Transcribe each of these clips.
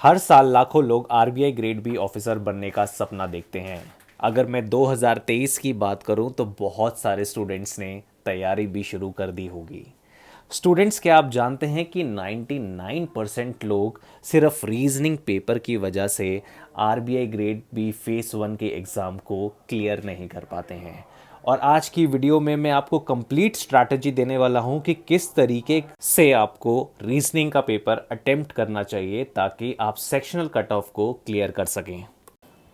हर साल लाखों लोग आरबीआई ग्रेड बी ऑफिसर बनने का सपना देखते हैं। अगर मैं 2023 की बात करूं तो बहुत सारे स्टूडेंट्स ने तैयारी भी शुरू कर दी होगी। स्टूडेंट्स, क्या आप जानते हैं कि 99% लोग सिर्फ रीजनिंग पेपर की वजह से आरबीआई ग्रेड बी फेस 1 के एग्ज़ाम को क्लियर नहीं कर पाते हैं। और आज की वीडियो में मैं आपको कंप्लीट स्ट्रैटेजी देने वाला हूं कि किस तरीके से आपको रीजनिंग का पेपर अटेम्प्ट करना चाहिए ताकि आप सेक्शनल कट ऑफ को क्लियर कर सकें।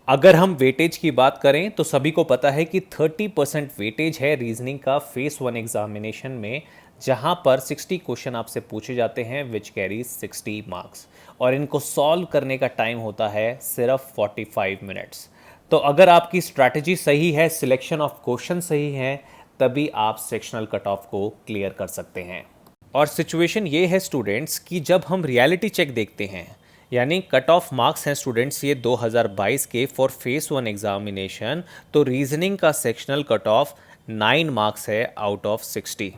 अगर हम वेटेज की बात करें तो सभी को पता है कि 30% वेटेज है रीजनिंग का फेस 1 एग्जामिनेशन में, जहां पर 60 क्वेश्चन आपसे पूछे जाते हैं विच कैरी 60 मार्क्स, और इनको सॉल्व करने का टाइम होता है सिर्फ 45 मिनट्स। तो अगर आपकी स्ट्रैटेजी सही है, सिलेक्शन ऑफ क्वेश्चन सही है, तभी आप सेक्शनल कट ऑफ को क्लियर कर सकते हैं। और सिचुएशन ये है स्टूडेंट्स कि जब हम रियलिटी चेक देखते हैं, यानी कट ऑफ मार्क्स हैं स्टूडेंट्स ये 2022 के फॉर फेस 1 एग्जामिनेशन, तो रीजनिंग का सेक्शनल कट ऑफ 9 मार्क्स है आउट ऑफ 60।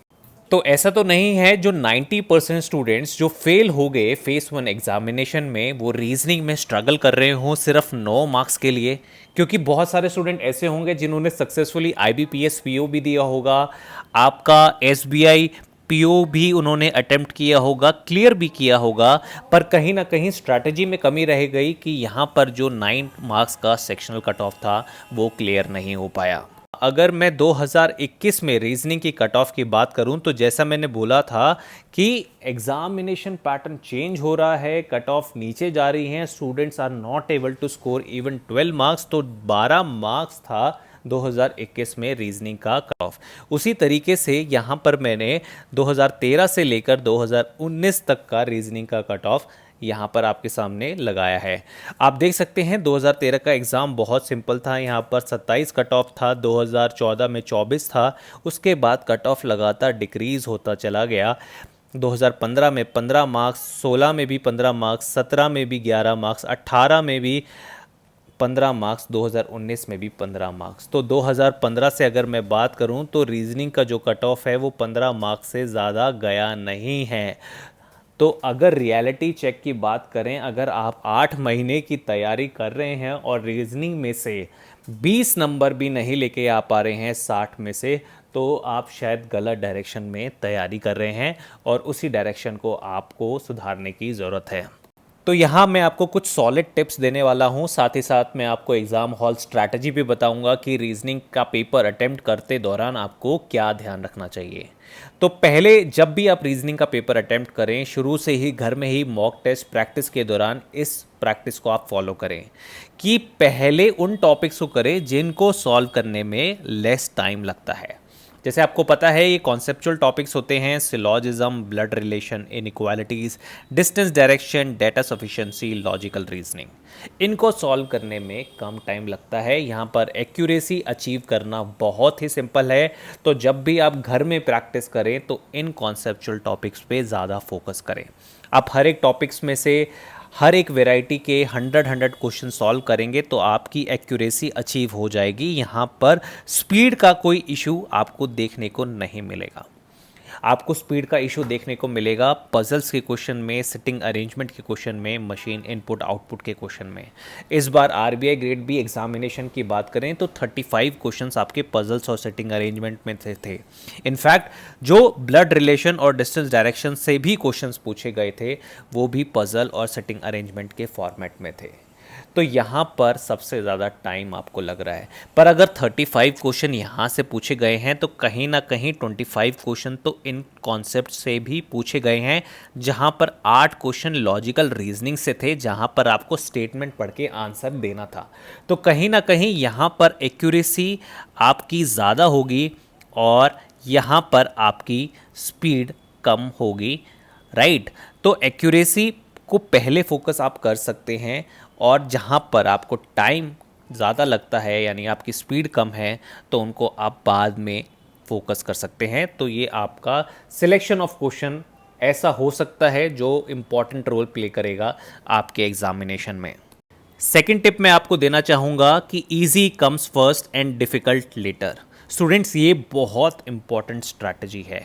तो ऐसा तो नहीं है जो 90% स्टूडेंट्स जो फेल हो गए फेस 1 एग्जामिनेशन में वो रीजनिंग में स्ट्रगल कर रहे हों सिर्फ 9 मार्क्स के लिए, क्योंकि बहुत सारे स्टूडेंट ऐसे होंगे जिन्होंने सक्सेसफुली आईबीपीएस पीओ भी दिया होगा, आपका एसबीआई पीओ भी उन्होंने अटेम्प्ट किया होगा, क्लियर भी किया होगा, पर कहीं ना कहीं स्ट्रैटेजी में कमी रह गई कि यहाँ पर जो 9 मार्क्स का सेक्शनल कट ऑफ था वो क्लियर नहीं हो पाया। अगर मैं 2021 में रीजनिंग की कट ऑफ की बात करूं तो जैसा मैंने बोला था कि एग्जामिनेशन पैटर्न चेंज हो रहा है, कट ऑफ नीचे जा रही हैं, students are not able to score even 12 marks, तो 12 मार्क्स था 2021 में रीजनिंग का कट ऑफ। उसी तरीके से यहाँ पर मैंने 2013 से लेकर 2019 तक का रीजनिंग का कट ऑफ यहाँ पर आपके सामने लगाया है। आप देख सकते हैं 2013 का एग्ज़ाम बहुत सिंपल था, यहाँ पर 27 कट ऑफ था, 2014 में 24 था, उसके बाद कट ऑफ लगातार डिक्रीज़ होता चला गया। 2015 में 15 मार्क्स, 16 में भी 15 मार्क्स, 17 में भी 11 मार्क्स, 18 में भी 15 मार्क्स, 2019 में भी 15 मार्क्स। तो 2015 से अगर मैं बात करूं तो रीजनिंग का जो कट ऑफ है वो 15 मार्क्स से ज़्यादा गया नहीं है। तो अगर रियलिटी चेक की बात करें, अगर आप 8 महीने की तैयारी कर रहे हैं और रीजनिंग में से 20 नंबर भी नहीं लेके आ पा रहे हैं 60 में से, तो आप शायद गलत डायरेक्शन में तैयारी कर रहे हैं और उसी डायरेक्शन को आपको सुधारने की ज़रूरत है। तो यहाँ मैं आपको कुछ सॉलिड टिप्स देने वाला हूँ, साथ ही साथ मैं आपको एग्ज़ाम हॉल स्ट्रैटेजी भी बताऊँगा कि रीजनिंग का पेपर अटेम्प्ट करते दौरान आपको क्या ध्यान रखना चाहिए। तो पहले जब भी आप रीजनिंग का पेपर अटेम्प्ट करें, शुरू से ही घर में ही मॉक टेस्ट प्रैक्टिस के दौरान इस प्रैक्टिस को आप फॉलो करें कि पहले उन टॉपिक्स को करें जिनको सॉल्व करने में लेस टाइम लगता है। जैसे आपको पता है ये कॉन्सेप्चुअल टॉपिक्स होते हैं, syllogism, blood relation, inequalities, distance direction, data sufficiency, logical reasoning, इनको सॉल्व करने में कम टाइम लगता है। यहाँ पर एक्यूरेसी अचीव करना बहुत ही सिंपल है। तो जब भी आप घर में प्रैक्टिस करें तो इन कॉन्सेप्चुअल टॉपिक्स पे ज़्यादा फोकस करें। आप हर एक टॉपिक्स में से हर एक वैरायटी के 100 क्वेश्चन सॉल्व करेंगे तो आपकी एक्यूरेसी अचीव हो जाएगी। यहाँ पर स्पीड का कोई इशू आपको देखने को नहीं मिलेगा। आपको स्पीड का इशू देखने को मिलेगा पजल्स के क्वेश्चन में, सिटिंग अरेंजमेंट के क्वेश्चन में, मशीन इनपुट आउटपुट के क्वेश्चन में। इस बार आरबीआई ग्रेड बी एग्जामिनेशन की बात करें तो 35 क्वेश्चंस आपके पजल्स और सिटिंग अरेंजमेंट में थे। इनफैक्ट जो ब्लड रिलेशन और डिस्टेंस डायरेक्शन से भी क्वेश्चंस पूछे गए थे वो भी पजल और सिटिंग अरेंजमेंट के फॉर्मेट में थे। तो यहाँ पर सबसे ज़्यादा टाइम आपको लग रहा है, पर अगर 35 क्वेश्चन यहाँ से पूछे गए हैं तो कहीं ना कहीं 25 क्वेश्चन तो इन कॉन्सेप्ट से भी पूछे गए हैं, जहाँ पर 8 क्वेश्चन लॉजिकल रीजनिंग से थे, जहाँ पर आपको स्टेटमेंट पढ़ के आंसर देना था। तो कहीं ना कहीं यहाँ पर एक्यूरेसी आपकी ज़्यादा होगी और यहाँ पर आपकी स्पीड कम होगी, राइट। तो एक्यूरेसी को पहले फोकस आप कर सकते हैं, और जहाँ पर आपको टाइम ज़्यादा लगता है यानी आपकी स्पीड कम है तो उनको आप बाद में फोकस कर सकते हैं। तो ये आपका सिलेक्शन ऑफ क्वेश्चन ऐसा हो सकता है जो इम्पॉर्टेंट रोल प्ले करेगा आपके एग्जामिनेशन में। सेकंड टिप मैं आपको देना चाहूँगा कि easy comes first and difficult later. Students ये बहुत इंपॉर्टेंट स्ट्रैटेजी है।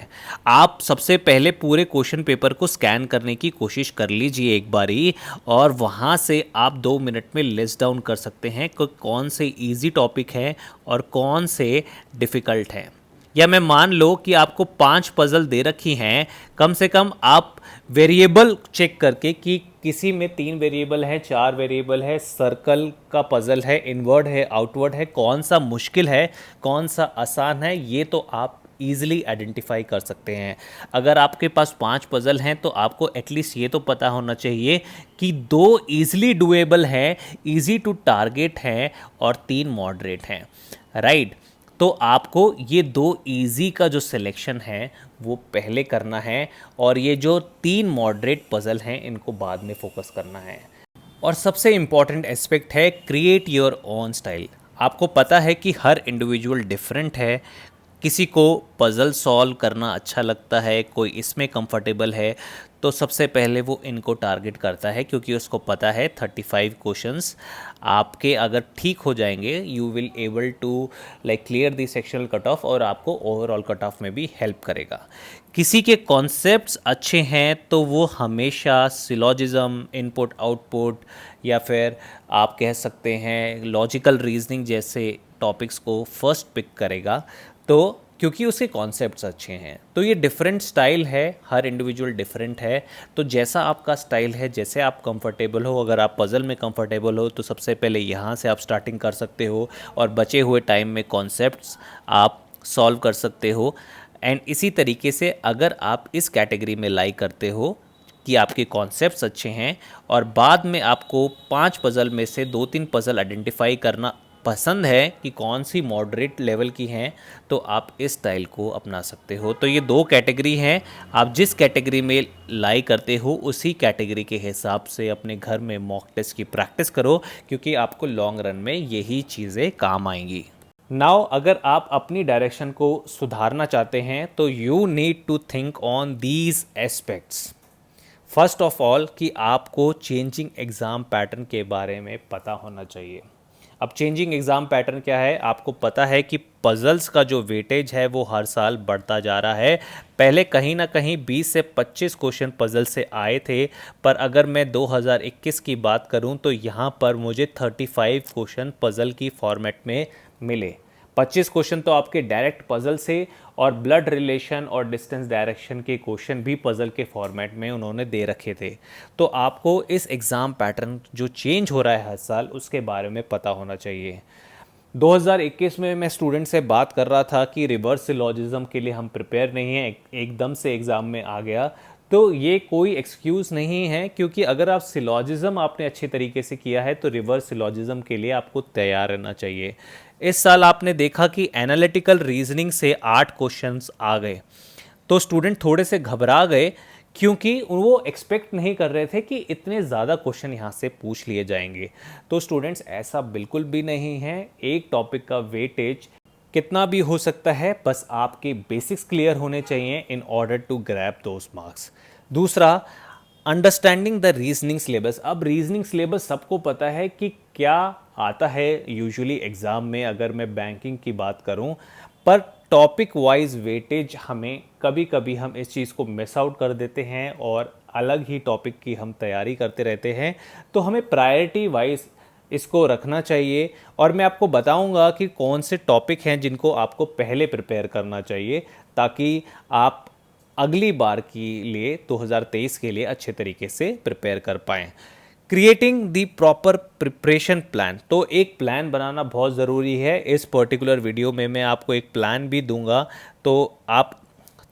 आप सबसे पहले पूरे क्वेश्चन पेपर को स्कैन करने की कोशिश कर लीजिए एक बारी, और वहाँ से आप 2 मिनट में लिस्ट डाउन कर सकते हैं कि कौन से इजी टॉपिक हैं और कौन से डिफ़िकल्ट हैं। या मैं मान लो कि आपको 5 पज़ल दे रखी हैं, कम से कम आप वेरिएबल चेक करके कि किसी में 3 वेरिएबल है, 4 वेरिएबल है, सर्कल का पज़ल है, इनवर्ड है, आउटवर्ड है, कौन सा मुश्किल है, कौन सा आसान है, ये तो आप ईजिली आइडेंटिफाई कर सकते हैं। अगर आपके पास 5 पज़ल हैं तो आपको एटलीस्ट ये तो पता होना चाहिए कि 2 ईजिली डुएबल हैं, ईजी टू टारगेट हैं और 3 मॉडरेट हैं, राइट। तो आपको ये 2 इजी का जो सिलेक्शन है वो पहले करना है, और ये जो 3 मॉडरेट पज़ल हैं इनको बाद में फोकस करना है। और सबसे इम्पॉर्टेंट एस्पेक्ट है क्रिएट योर ओन स्टाइल। आपको पता है कि हर इंडिविजुअल डिफरेंट है। किसी को पज़ल सॉल्व करना अच्छा लगता है, कोई इसमें कंफर्टेबल है, तो सबसे पहले वो इनको टारगेट करता है, क्योंकि उसको पता है 35 क्वेश्चंस आपके अगर ठीक हो जाएंगे you will able to like clear the sectional cut off, और आपको ओवरऑल कट ऑफ में भी हेल्प करेगा। किसी के कॉन्सेप्ट्स अच्छे हैं तो वो हमेशा सिलॉजिज्म, इनपुट आउटपुट, या फिर आप कह सकते हैं लॉजिकल रीजनिंग जैसे टॉपिक्स को फर्स्ट पिक करेगा, तो क्योंकि उसके कॉन्सेप्ट्स अच्छे हैं। तो ये डिफरेंट स्टाइल है, हर इंडिविजुअल डिफरेंट है। तो जैसा आपका स्टाइल है, जैसे आप कंफर्टेबल हो, अगर आप पज़ल में कंफर्टेबल हो तो सबसे पहले यहाँ से आप स्टार्टिंग कर सकते हो, और बचे हुए टाइम में कॉन्सेप्ट्स आप सॉल्व कर सकते हो। एंड इसी तरीके से अगर आप इस कैटेगरी में लाई करते हो कि आपके कॉन्सेप्ट्स अच्छे हैं और बाद में आपको 5 पज़ल में से 2-3 पज़ल आइडेंटिफाई करना पसंद है कि कौन सी मॉडरेट लेवल की हैं, तो आप इस स्टाइल को अपना सकते हो। तो ये 2 कैटेगरी हैं, आप जिस कैटेगरी में लाई करते हो उसी कैटेगरी के हिसाब से अपने घर में मॉक टेस्ट की प्रैक्टिस करो, क्योंकि आपको लॉन्ग रन में यही चीज़ें काम आएंगी। नाउ अगर आप अपनी डायरेक्शन को सुधारना चाहते हैं तो you need to think on these aspects. First of all कि आपको चेंजिंग एग्ज़ाम पैटर्न के बारे में पता होना चाहिए। अब चेंजिंग एग्ज़ाम पैटर्न क्या है, आपको पता है कि पज़ल्स का जो वेटेज है वो हर साल बढ़ता जा रहा है। पहले कहीं ना कहीं 20 से 25 क्वेश्चन पज़ल से आए थे, पर अगर मैं 2021 की बात करूं तो यहाँ पर मुझे 35 क्वेश्चन पज़ल की फॉर्मेट में मिले। 25 क्वेश्चन तो आपके डायरेक्ट पज़ल से, और ब्लड रिलेशन और डिस्टेंस डायरेक्शन के क्वेश्चन भी पज़ल के फॉर्मेट में उन्होंने दे रखे थे। तो आपको इस एग्ज़ाम पैटर्न जो चेंज हो रहा है हर साल उसके बारे में पता होना चाहिए। 2021 में मैं स्टूडेंट से बात कर रहा था कि रिवर्स सिलॉजिज्म के लिए हम प्रिपेयर नहीं हैं, एकदम से एग्ज़ाम में आ गया, तो ये कोई एक्सक्यूज़ नहीं है, क्योंकि अगर आप सिलॉजिज्म आपने अच्छे तरीके से किया है तो रिवर्स सिलॉजिज्म के लिए आपको तैयार रहना चाहिए। इस साल आपने देखा कि एनालिटिकल रीजनिंग से 8 क्वेश्चंस आ गए, तो स्टूडेंट थोड़े से घबरा गए, क्योंकि वो एक्सपेक्ट नहीं कर रहे थे कि इतने ज़्यादा क्वेश्चन यहाँ से पूछ लिए जाएंगे। तो स्टूडेंट्स ऐसा बिल्कुल भी नहीं है, एक टॉपिक का वेटेज कितना भी हो सकता है, बस आपके बेसिक्स क्लियर होने चाहिए in order to grab those marks. दूसरा, अंडरस्टैंडिंग द रीजनिंग सिलेबस। अब रीजनिंग सिलेबस सबको पता है कि क्या आता है यूजुअली एग्ज़ाम में, अगर मैं बैंकिंग की बात करूं, पर टॉपिक वाइज वेटेज हमें कभी कभी हम इस चीज़ को मिस आउट कर देते हैं और अलग ही टॉपिक की हम तैयारी करते रहते हैं। तो हमें प्रायोरिटी वाइज इसको रखना चाहिए, और मैं आपको बताऊंगा कि कौन से टॉपिक हैं जिनको आपको पहले प्रिपेयर करना चाहिए, ताकि आप अगली बार के लिए 2023 के लिए अच्छे तरीके से प्रिपेयर कर पाएँ। Creating the proper preparation plan. तो एक प्लान बनाना बहुत ज़रूरी है। इस पर्टिकुलर वीडियो में मैं आपको एक प्लान भी दूंगा, तो आप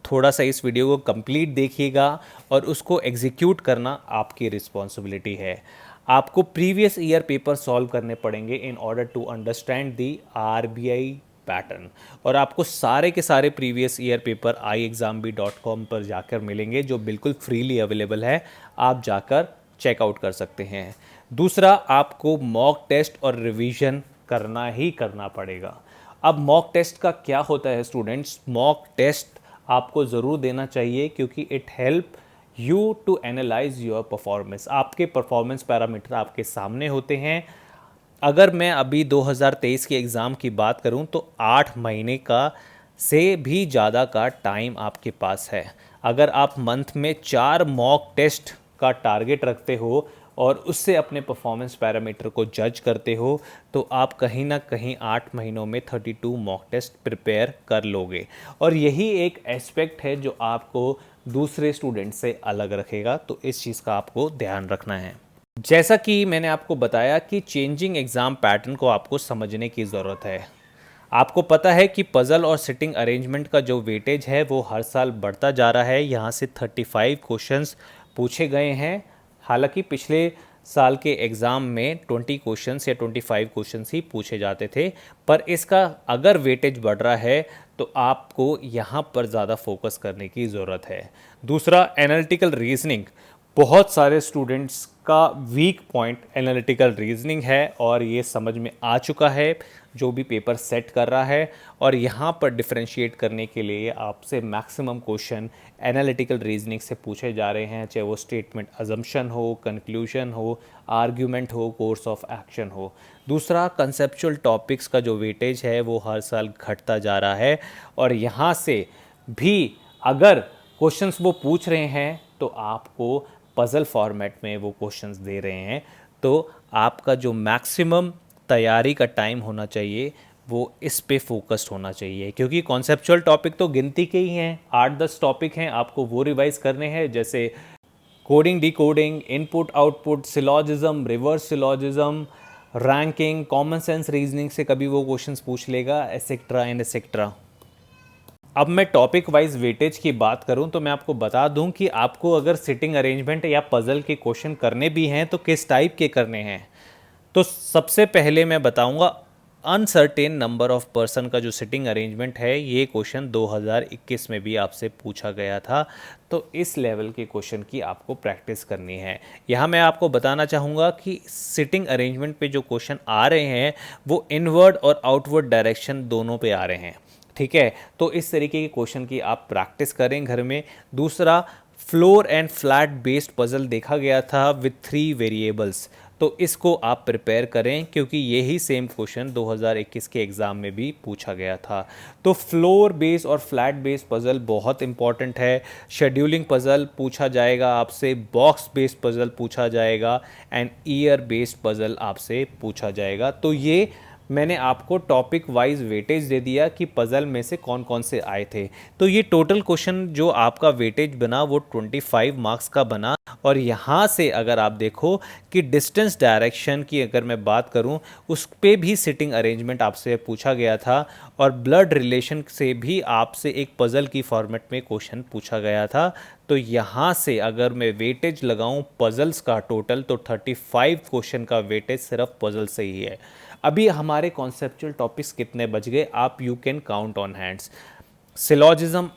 थोड़ा सा इस वीडियो को कंप्लीट देखिएगा, और उसको एग्जीक्यूट करना आपकी रिस्पॉन्सिबिलिटी है। आपको प्रीवियस ईयर पेपर सॉल्व करने पड़ेंगे in order to understand the RBI pattern, और आपको सारे के सारे प्रीवियस ईयर पेपर iexambee.com पर जाकर मिलेंगे, जो बिल्कुल फ्रीली अवेलेबल है, आप जाकर चेकआउट कर सकते हैं। दूसरा, आपको मॉक टेस्ट और रिवीजन करना ही करना पड़ेगा। अब मॉक टेस्ट का क्या होता है स्टूडेंट्स, मॉक टेस्ट आपको ज़रूर देना चाहिए, क्योंकि it help you to analyse your performance. आपके परफॉर्मेंस पैरामीटर आपके सामने होते हैं, अगर मैं अभी 2023 के एग्ज़ाम की बात करूं तो 8 महीने का से भी ज़्यादा का टाइम आपके पास है। अगर आप मंथ में 4 मॉक टेस्ट का टारगेट रखते हो और उससे अपने परफॉर्मेंस पैरामीटर को जज करते हो तो आप कहीं ना कहीं 8 महीनों में 32 मॉक टेस्ट प्रिपेयर कर लोगे। और यही एक एस्पेक्ट है जो आपको दूसरे स्टूडेंट से अलग रखेगा, तो इस चीज़ का आपको ध्यान रखना है। जैसा कि मैंने आपको बताया कि चेंजिंग एग्ज़ाम पैटर्न को आपको समझने की ज़रूरत है। आपको पता है कि पज़ल और सिटिंग अरेंजमेंट का जो वेटेज है वो हर साल बढ़ता जा रहा है। यहाँ से 35 क्वेश्चंस पूछे गए हैं। हालांकि पिछले साल के एग्ज़ाम में 20 क्वेश्चंस या 25 क्वेश्चंस ही पूछे जाते थे, पर इसका अगर वेटेज बढ़ रहा है तो आपको यहाँ पर ज़्यादा फोकस करने की ज़रूरत है। दूसरा, एनालिटिकल रीजनिंग। बहुत सारे स्टूडेंट्स का वीक पॉइंट एनालिटिकल रीजनिंग है और ये समझ में आ चुका है जो भी पेपर सेट कर रहा है। और यहाँ पर डिफरेंशिएट करने के लिए आपसे मैक्सिमम क्वेश्चन एनालिटिकल रीजनिंग से पूछे जा रहे हैं, चाहे वो स्टेटमेंट अजम्पशन हो, कंक्लूजन हो, आर्ग्यूमेंट हो, कोर्स ऑफ एक्शन हो। दूसरा, कंसेप्चुअल टॉपिक्स का जो वेटेज है वो हर साल घटता जा रहा है और यहाँ से भी अगर क्वेश्चंस वो पूछ रहे हैं तो आपको पज़ल फॉर्मेट में वो क्वेश्चंस दे रहे हैं, तो आपका जो मैक्सिमम तैयारी का टाइम होना चाहिए वो इस पे फोकस्ड होना चाहिए। क्योंकि कॉन्सेप्चुअल टॉपिक तो गिनती के ही हैं, 8-10 टॉपिक हैं, आपको वो रिवाइज करने हैं, जैसे coding, decoding, input output, syllogism, reverse syllogism, ranking, common sense reasoning से कभी वो क्वेश्चंस पूछ लेगा, एसेक्ट्रा एंड एसेक्ट्रा। अब मैं टॉपिक वाइज वेटेज की बात करूं तो मैं आपको बता दूं कि आपको अगर सिटिंग अरेंजमेंट या पज़ल के क्वेश्चन करने भी हैं तो किस टाइप के करने हैं। तो सबसे पहले मैं बताऊंगा अनसर्टेन नंबर ऑफ पर्सन का जो सिटिंग अरेंजमेंट है, ये क्वेश्चन 2021 में भी आपसे पूछा गया था। तो इस लेवल के क्वेश्चन की आपको प्रैक्टिस करनी है। यहाँ मैं आपको बताना चाहूँगा कि सिटिंग अरेंजमेंट पे जो क्वेश्चन आ रहे हैं वो इनवर्ड और आउटवर्ड डायरेक्शन दोनों पे आ रहे हैं, ठीक है। तो इस तरीके के क्वेश्चन की आप प्रैक्टिस करें घर में। दूसरा, floor and flat based puzzle देखा गया था विथ 3 वेरिएबल्स, तो इसको आप प्रिपेयर करें क्योंकि यही सेम क्वेश्चन 2021 के एग्ज़ाम में भी पूछा गया था। तो फ्लोर बेस्ड और फ्लैट बेस्ड पजल बहुत इंपॉर्टेंट है। शेड्यूलिंग पजल पूछा जाएगा आपसे, बॉक्स बेस्ड पजल पूछा जाएगा एंड ईयर बेस्ड पजल आपसे पूछा जाएगा। तो ये मैंने आपको टॉपिक वाइज वेटेज दे दिया कि पज़ल में से कौन कौन से आए थे। तो ये टोटल क्वेश्चन जो आपका वेटेज बना वो 25 मार्क्स का बना। और यहाँ से अगर आप देखो कि डिस्टेंस डायरेक्शन की अगर मैं बात करूँ उस पे भी सिटिंग अरेंजमेंट आपसे पूछा गया था और ब्लड रिलेशन से भी आपसे एक पज़ल की फॉर्मेट में क्वेश्चन पूछा गया था। तो यहाँ से अगर मैं वेटेज लगाऊँ पज़ल्स का टोटल तो 35 क्वेश्चन का वेटेज सिर्फ पज़ल से ही है। अभी हमारे कॉन्सेप्चुअल टॉपिक्स कितने बच गए, आप you can count on hands. Syllogism,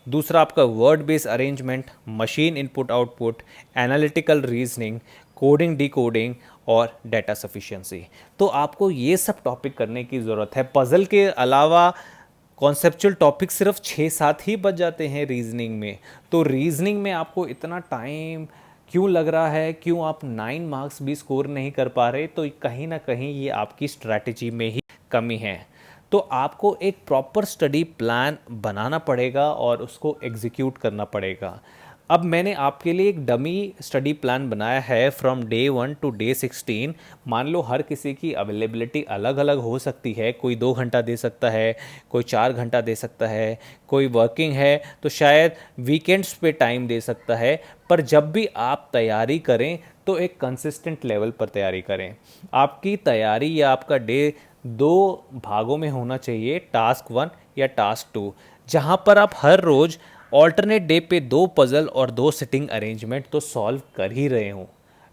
दूसरा आपका word based arrangement, machine input output, analytical reasoning, coding decoding और डेटा सफिशिएंसी। तो आपको ये सब टॉपिक करने की ज़रूरत है। पज़ल के अलावा कॉन्सेप्चुअल टॉपिक सिर्फ 6-7 ही बच जाते हैं रीजनिंग में। तो रीजनिंग में आपको इतना टाइम क्यों लग रहा है, क्यों आप 9 मार्क्स भी स्कोर नहीं कर पा रहे, तो कहीं ना कहीं ये आपकी स्ट्रैटेजी में ही कमी है। तो आपको एक प्रॉपर स्टडी प्लान बनाना पड़ेगा और उसको एग्जीक्यूट करना पड़ेगा। अब मैंने आपके लिए एक डमी स्टडी प्लान बनाया है फ्रॉम डे 1 टू डे 16। मान लो हर किसी की अवेलेबिलिटी अलग अलग हो सकती है, कोई 2 घंटा दे सकता है, कोई 4 घंटा दे सकता है, कोई वर्किंग है तो शायद वीकेंड्स पे टाइम दे सकता है। पर जब भी आप तैयारी करें तो एक कंसिस्टेंट लेवल पर तैयारी करें। आपकी तैयारी या आपका डे 2 भागों में होना चाहिए, टास्क 1 या टास्क 2, जहाँ पर आप हर रोज़ ऑल्टरनेट डे पे 2 पज़ल और 2 सिटिंग अरेंजमेंट तो सॉल्व कर ही रहे हों,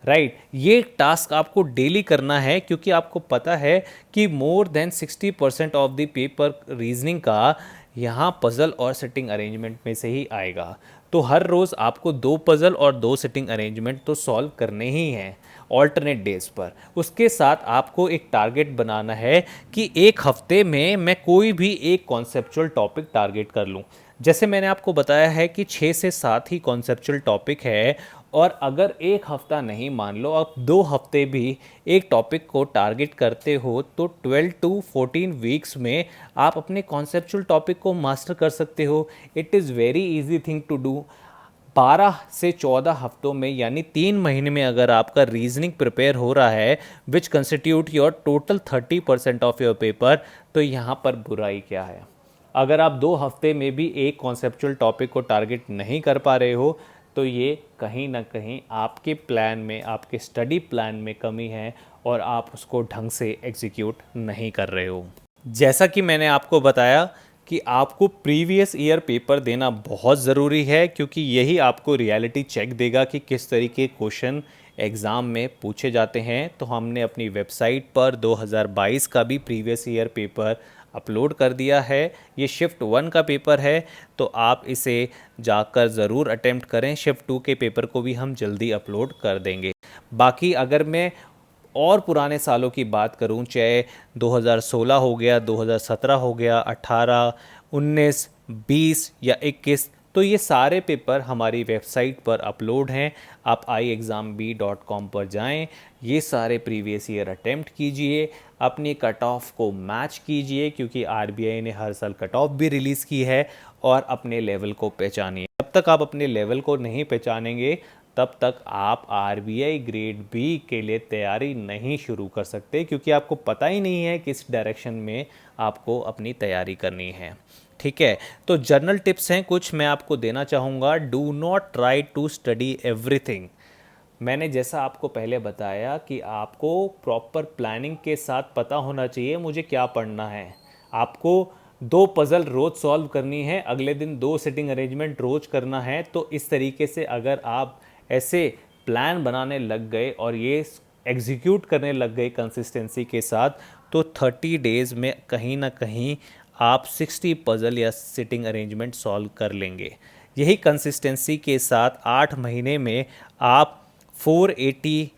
राइट। ये टास्क आपको डेली करना है क्योंकि आपको पता है कि more than 60% of the paper reasoning का यहाँ पज़ल और सिटिंग अरेंजमेंट में से ही आएगा। तो हर रोज़ आपको 2 पज़ल और 2 सिटिंग अरेंजमेंट तो सॉल्व करने ही हैं ऑल्टरनेट डेज पर। उसके साथ आपको एक टारगेट बनाना है कि एक हफ्ते में मैं कोई भी एक कॉन्सेप्चुअल टॉपिक टारगेट कर लूँ। जैसे मैंने आपको बताया है कि 6 से 7 ही कॉन्सेप्चुअल टॉपिक है, और अगर एक हफ्ता नहीं, मान लो आप 2 हफ्ते भी एक टॉपिक को टारगेट करते हो, तो 12 to 14 वीक्स में आप अपने कॉन्सेप्चुअल टॉपिक को मास्टर कर सकते हो। It is very easy thing to do. 12 से 14 हफ्तों में, यानी 3 महीने में अगर आपका रीजनिंग प्रिपेयर हो रहा है, which constitute your total 30% of your paper, तो यहाँ पर बुराई क्या है? अगर आप 2 हफ्ते में भी एक कॉन्सेप्चुअल टॉपिक को टारगेट नहीं कर पा रहे हो, तो ये कहीं ना कहीं आपके प्लान में, आपके स्टडी प्लान में कमी है, और आप उसको ढंग से एग्जीक्यूट नहीं कर रहे हो। जैसा कि मैंने आपको बताया कि आपको प्रीवियस ईयर पेपर देना बहुत ज़रूरी है, क्योंकि यही आपको रियलिटी चेक देगा कि किस तरीके क्वेश्चन एग्ज़ाम में पूछे जाते हैं। तो हमने अपनी वेबसाइट पर 2022 का भी प्रीवियस ईयर पेपर अपलोड कर दिया है। ये शिफ्ट 1 का पेपर है, तो आप इसे जाकर ज़रूर अटेम्प्ट करें। शिफ्ट 2 के पेपर को भी हम जल्दी अपलोड कर देंगे। बाकी अगर मैं और पुराने सालों की बात करूं, चाहे 2016 हो गया, 2017 हो गया, 18, 19, 20 या 21, तो ये सारे पेपर हमारी वेबसाइट पर अपलोड हैं। आप iexambee.com पर जाएं, ये सारे प्रीवियस ईयर अटेम्प्ट कीजिए, अपनी कट ऑफ को मैच कीजिए, क्योंकि आरबीआई ने हर साल कट ऑफ भी रिलीज़ की है, और अपने लेवल को पहचानिए। जब तक आप अपने लेवल को नहीं पहचानेंगे, तब तक आप आरबीआई ग्रेड बी के लिए तैयारी नहीं शुरू कर सकते, क्योंकि आपको पता ही नहीं है किस डायरेक्शन में आपको अपनी तैयारी करनी है। ठीक है, तो जर्नल टिप्स हैं कुछ मैं आपको देना चाहूँगा। Do not try to study everything. मैंने जैसा आपको पहले बताया कि आपको प्रॉपर प्लानिंग के साथ पता होना चाहिए मुझे क्या पढ़ना है। आपको 2 पज़ल रोज़ सॉल्व करनी है, अगले दिन 2 सिटिंग अरेंजमेंट रोज़ करना है। तो इस तरीके से अगर आप ऐसे प्लान बनाने लग गए और ये एग्जीक्यूट करने लग गए कंसिस्टेंसी के साथ, तो 30 डेज़ में कहीं ना कहीं आप 60 पज़ल या सिटिंग अरेंजमेंट सॉल्व कर लेंगे। यही कंसिस्टेंसी के साथ 8 महीने में आप 480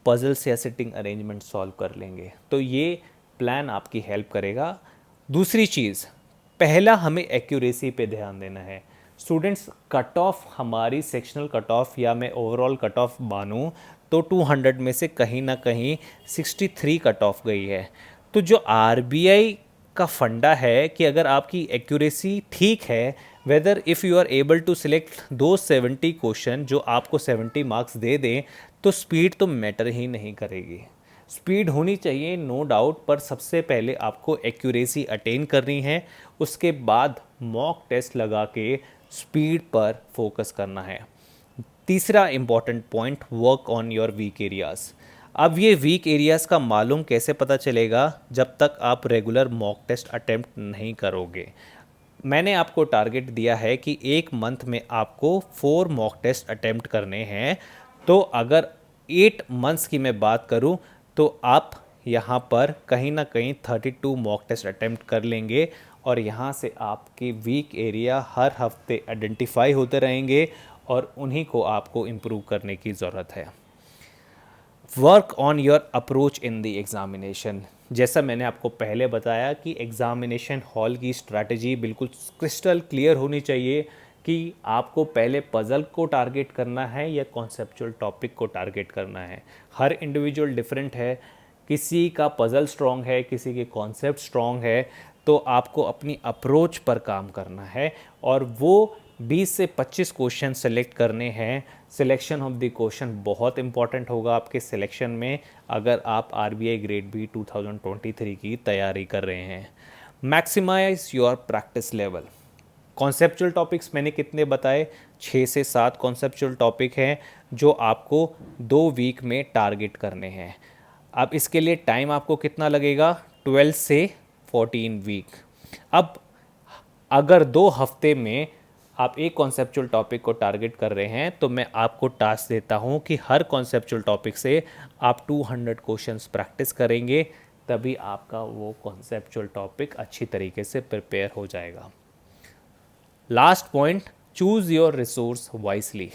पजल्स या सिटिंग अरेंजमेंट सॉल्व कर लेंगे। तो ये प्लान आपकी हेल्प करेगा। दूसरी चीज़, पहला हमें एक्यूरेसी पे ध्यान देना है। स्टूडेंट्स, कट ऑफ हमारी सेक्शनल कट ऑफ या मैं ओवरऑल कट ऑफ मानूं तो 200 में से कहीं ना कहीं 63 कट ऑफ गई है। तो जो आरबीआई का फंडा है कि अगर आपकी एक्यूरेसी ठीक है, whether if you are able to select दो 70 क्वेश्चन जो आपको 70 मार्क्स दे दें, तो स्पीड तो मैटर ही नहीं करेगी। स्पीड होनी चाहिए नो डाउट, पर सबसे पहले आपको एक्यूरेसी अटेन करनी है, उसके बाद मॉक टेस्ट लगा के स्पीड पर फोकस करना है। तीसरा important point, work on your weak areas. अब ये वीक एरियाज़ का मालूम कैसे पता चलेगा? जब तक आप रेगुलर मॉक टेस्ट अटेम्प्ट नहीं करोगे। मैंने आपको टारगेट दिया है कि एक मंथ में आपको 4 मॉक टेस्ट अटेम्प्ट करने हैं। तो अगर 8 मंथ्स की मैं बात करूं, तो आप यहाँ पर कहीं ना कहीं 32 मॉक टेस्ट अटेम्प्ट कर लेंगे, और यहाँ से आपके वीक एरिया हर हफ्ते आइडेंटिफाई होते रहेंगे, और उन्हीं को आपको इम्प्रूव करने की ज़रूरत है। Work on your approach in the examination. जैसा मैंने आपको पहले बताया कि एग्ज़ामिनेशन हॉल की स्ट्रैटेजी बिल्कुल क्रिस्टल क्लियर होनी चाहिए कि आपको पहले पज़ल को टारगेट करना है या कॉन्सेप्चुअल टॉपिक को टारगेट करना है। हर इंडिविजुअल डिफरेंट है, किसी का पज़ल स्ट्रॉन्ग है, किसी के कॉन्सेप्ट स्ट्रॉन्ग है। तो आपको अपनी अप्रोच पर काम करना है, और वो 20 से 25 क्वेश्चन सेलेक्ट करने हैं। सिलेक्शन ऑफ द क्वेश्चन बहुत इंपॉर्टेंट होगा आपके सिलेक्शन में, अगर आप आरबीआई ग्रेड बी 2023 की तैयारी कर रहे हैं। Maximise your practice level. Conceptual topics मैंने कितने बताए? 6 से 7 कॉन्सेप्चुअल टॉपिक हैं जो आपको 2 वीक में टारगेट करने हैं। अब इसके लिए टाइम आपको कितना लगेगा? 12 से 14 वीक। अब अगर 2 हफ्ते में आप एक कॉन्सेप्चुअल टॉपिक को टारगेट कर रहे हैं, तो मैं आपको टास्क देता हूं कि हर कॉन्सेप्चुअल टॉपिक से आप 200 क्वेश्चंस प्रैक्टिस करेंगे, तभी आपका वो कॉन्सेप्चुअल टॉपिक अच्छी तरीके से प्रिपेयर हो जाएगा। Last point, choose your resource wisely.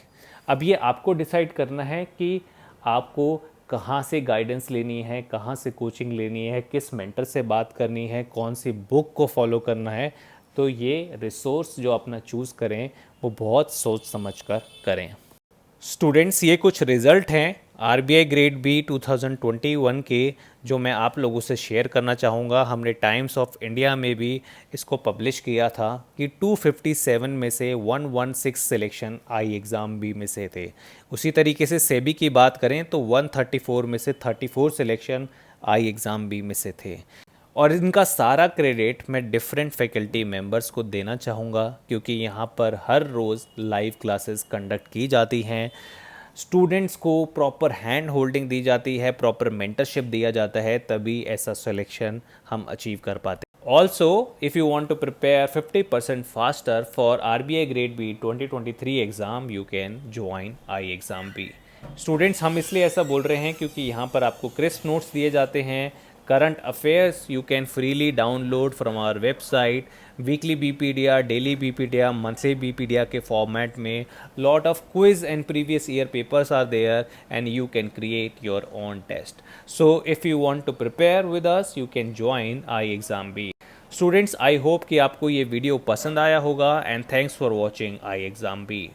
अब ये आपको डिसाइड करना है कि आपको कहाँ से गाइडेंस लेनी है, कहाँ से कोचिंग लेनी है, किस मेंटर से बात करनी है, कौन सी बुक को फॉलो करना है। तो ये रिसोर्स जो अपना चूज़ करें वो बहुत सोच समझ कर करें। स्टूडेंट्स, ये कुछ रिज़ल्ट हैं आरबीआई ग्रेड बी 2021 के जो मैं आप लोगों से शेयर करना चाहूँगा। हमने टाइम्स ऑफ इंडिया में भी इसको पब्लिश किया था कि 257 में से 116 सिलेक्शन आई एग्ज़ाम बी में से थे। उसी तरीके से सेबी की बात करें तो 134 में से 34 सिलेक्शन आई एग्ज़ाम बी में से थे। और इनका सारा क्रेडिट मैं डिफरेंट फैकल्टी मेंबर्स को देना चाहूँगा, क्योंकि यहाँ पर हर रोज़ लाइव क्लासेस कंडक्ट की जाती हैं, स्टूडेंट्स को प्रॉपर हैंड होल्डिंग दी जाती है, प्रॉपर मेंटरशिप दिया जाता है, तभी ऐसा सिलेक्शन हम अचीव कर पाते हैं। Also if you want to prepare 50% faster for RBI grade B 2023 exam, you can join I exam B. Students, हम इसलिए ऐसा बोल रहे हैं क्योंकि यहाँ पर आपको क्रिस्प नोट्स दिए जाते हैं, current affairs you can freely download from our website, weekly Bpedia, daily Bpedia, monthly Bpedia के फॉर्मेट में, lot of quiz and previous year papers are there and you can create your own test. So if you want to prepare with us, you can join I exam B. Students, I hope कि आपको ये video पसंद आया होगा and thanks for watching I exam B.